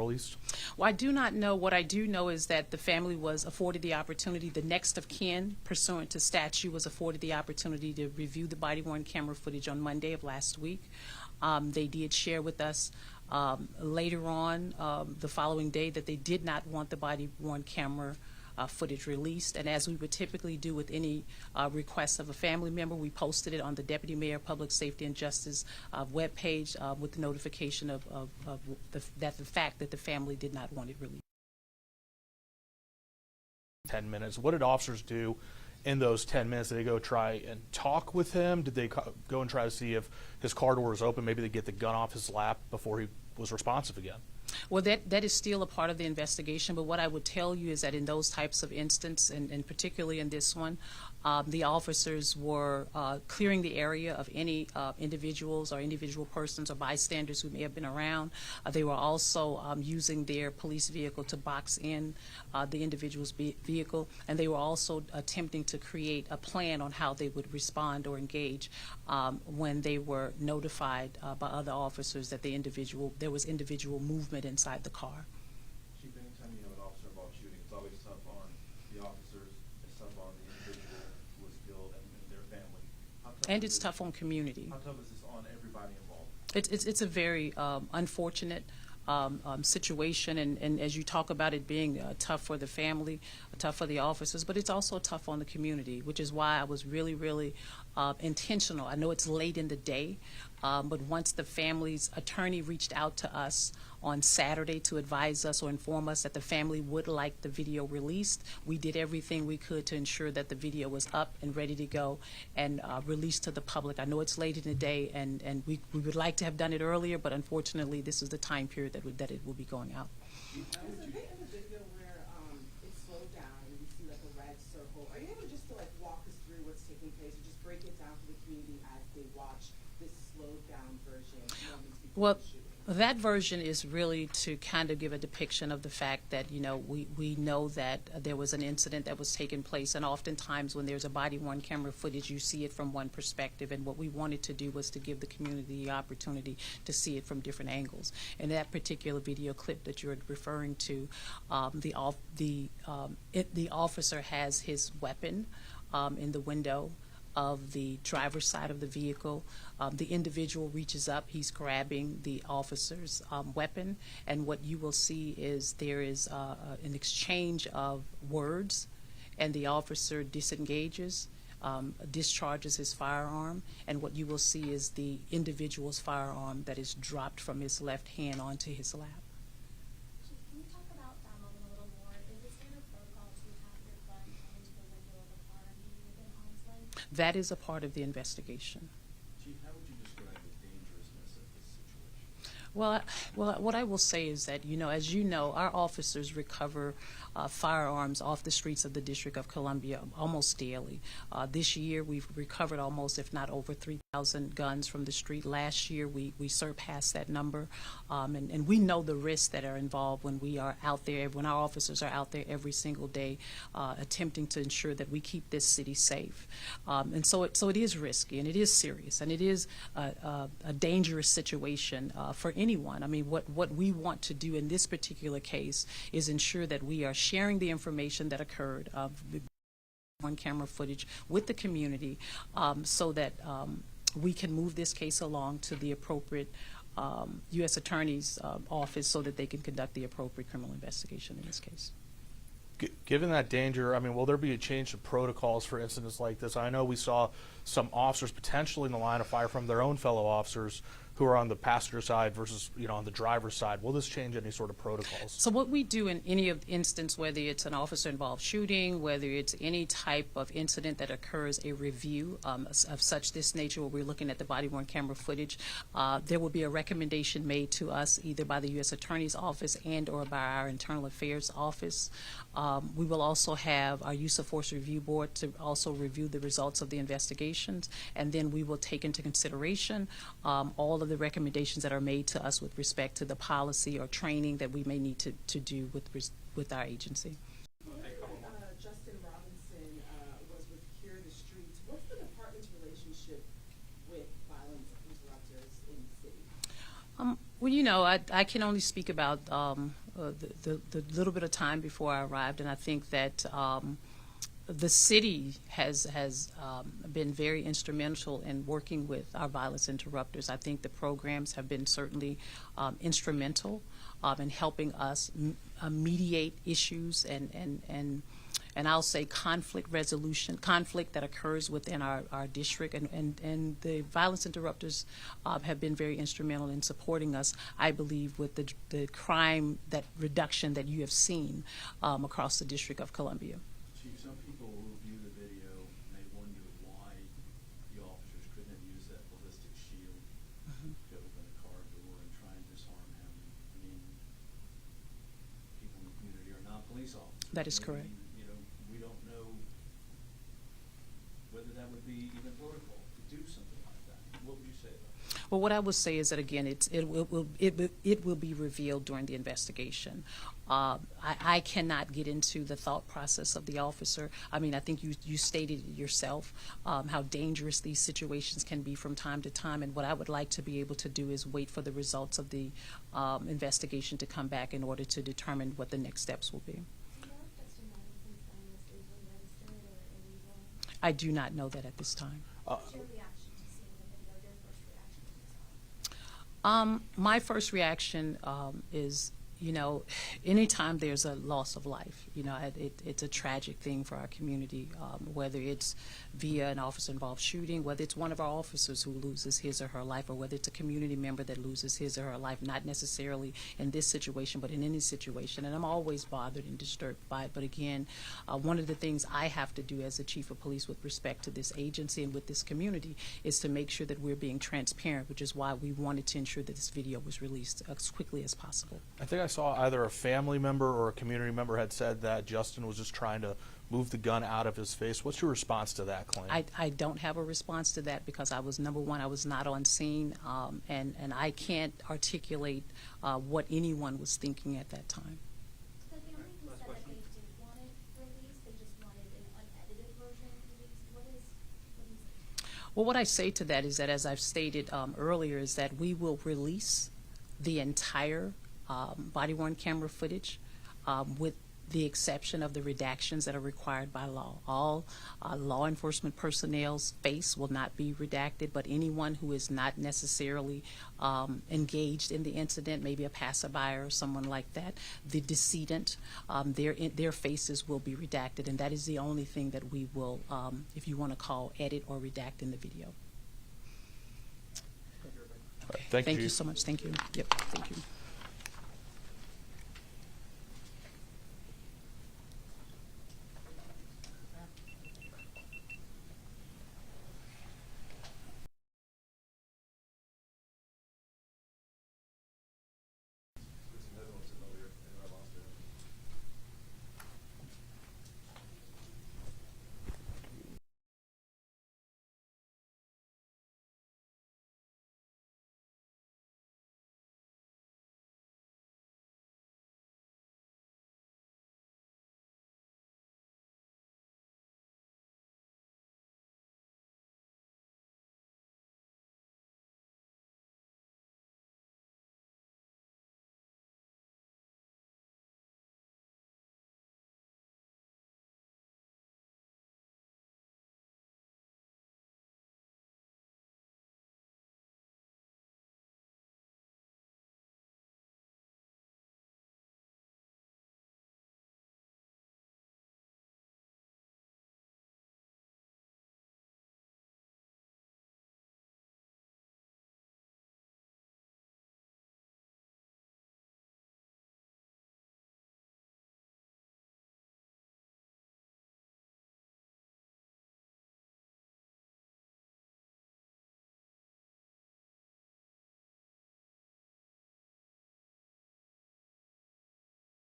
released? Well, I do not know. What I do know is that the family was afforded the opportunity, the next of kin, pursuant to statute, was afforded the opportunity to review the body-worn camera footage on Monday of last week. They did share with us later on the following day that they did not want the body-worn camera footage released, and as we would typically do with any request of a family member, we posted it on the Deputy Mayor Public Safety and Justice webpage with the notification of the fact that the family did not want it released. 10 minutes. What did officers do in those 10 minutes? Did they go try and talk with him? Did they go and try to see if his car door was open? Maybe they get the gun off his lap before he was responsive again. Well, that is still a part of the investigation, but what I would tell you is that in those types of instances, and particularly in this one, the officers were clearing the area of any individuals or individual persons or bystanders who may have been around. They were also using their police vehicle to box in the individual's vehicle, and they were also attempting to create a plan on how they would respond or engage when they were notified by other officers that there was individual movement inside the car. Chief, anytime you have an officer involved shooting, it's always tough on the officers, it's tough on the individual who was killed and their family. And it's tough on community. How tough is this on everybody involved? It's a very unfortunate situation, and as you talk about it being tough for the family, tough for the officers, but it's also tough on the community, which is why I was really, really intentional. I know it's late in the day, but once the family's attorney reached out to us on Saturday to advise us or inform us that the family would like the video released, we did everything we could to ensure that the video was up and ready to go and released to the public. I know it's late in the day, and we would like to have done it earlier, but unfortunately this is the time period that it will be going out. There's a bit in the video where it slowed down and you see like a red circle. Are you able just to like walk us through what's taking place or just break it down to the community as they watch this slowed down version moments before the shooting? That version is really to kind of give a depiction of the fact that, you know, we know that there was an incident that was taking place, and oftentimes when there's a body-worn camera footage, you see it from one perspective, and what we wanted to do was to give the community the opportunity to see it from different angles. In that particular video clip that you're referring to, the officer has his weapon in the window of the driver's side of the vehicle. The individual reaches up, he's grabbing the officer's weapon, and what you will see is there is an exchange of words, and the officer disengages, discharges his firearm, and what you will see is the individual's firearm that is dropped from his left hand onto his lap. Can you talk about that moment a little more? Is it standard protocol to have your gun come into the window of the car and be within arm's length? That is a part of the investigation. Chief, how would you describe the dangerousness of this situation? Well, what I will say is that, you know, as you know, our officers recover firearms off the streets of the District of Columbia almost daily. This year, we've recovered almost, if not over 3,000 guns from the street. Last year, we surpassed that number, and we know the risks that are involved when we are out there, when our officers are out there every single day, attempting to ensure that we keep this city safe. And so it is risky, and it is serious, and it is a dangerous situation for anyone. I mean, what we want to do in this particular case is ensure that we are sharing the information that occurred on camera footage with the community, so that we can move this case along to the appropriate U.S. Attorney's office so that they can conduct the appropriate criminal investigation in this case. Given that danger, I mean, will there be a change of protocols for incidents like this? I know we saw some officers potentially in the line of fire from their own fellow officers who are on the passenger side versus, you know, on the driver's side. Will this change any sort of protocols? So what we do in any of instance, whether it's an officer-involved shooting, whether it's any type of incident that occurs, a review of such this nature where we're looking at the body-worn camera footage, there will be a recommendation made to us either by the U.S. Attorney's Office and or by our Internal Affairs Office. We will also have our Use of Force Review Board to also review the results of the investigations, and then we will take into consideration all of the recommendations that are made to us with respect to the policy or training that we may need to do with our agency. Justin Robinson was with Cure the Streets. What's the department's relationship with violence interrupters in the city? Well, I can only speak about the little bit of time before I arrived, and I think that the city has been very instrumental in working with our violence interrupters. I think the programs have been certainly instrumental in helping us mediate issues and I'll say conflict resolution, conflict that occurs within our district, and the violence interrupters have been very instrumental in supporting us, I believe, with the crime reduction that you have seen across the District of Columbia. Chief, some people will view the video and they wonder why the officers couldn't have used that ballistic shield to open a car door and try and disarm him. I mean, people in the community are not police officers. That is Maybe, correct. We don't know whether that would be even protocol to do something like that. What would you say about that? Well, what I would say is that, again, it will be revealed during the investigation. I cannot get into the thought process of the officer. I mean, I think you stated it yourself, how dangerous these situations can be from time to time, and what I would like to be able to do is wait for the results of the investigation to come back in order to determine what the next steps will be. I do not know that at this time. What's your reaction to seeing the video, your first reaction when you saw it? My first reaction is, anytime there's a loss of life, it's a tragic thing for our community, whether it's via an officer-involved shooting, whether it's one of our officers who loses his or her life, or whether it's a community member that loses his or her life, not necessarily in this situation, but in any situation. And I'm always bothered and disturbed by it. But again, one of the things I have to do as the chief of police with respect to this agency and with this community is to make sure that we're being transparent, which is why we wanted to ensure that this video was released as quickly as possible. I think I saw either a family member or a community member had said that Justin was just trying to move the gun out of his face. What's your response to that claim? I don't have a response to that because I was, number one, I was not on scene, and I can't articulate what anyone was thinking at that time. The family who said that they did want it released, they just wanted an unedited version released. What do you say? Well, what I say to that is that, as I've stated earlier, is that we will release the entire body-worn camera footage with the exception of the redactions that are required by law. All law enforcement personnel's face will not be redacted, but anyone who is not necessarily engaged in the incident, maybe a passerby or someone like that, the decedent, their faces will be redacted, and that is the only thing that we will, if you want to call, edit or redact in the video. Thank you, Thank you Chief. so much. Thank you. Yep. Thank you.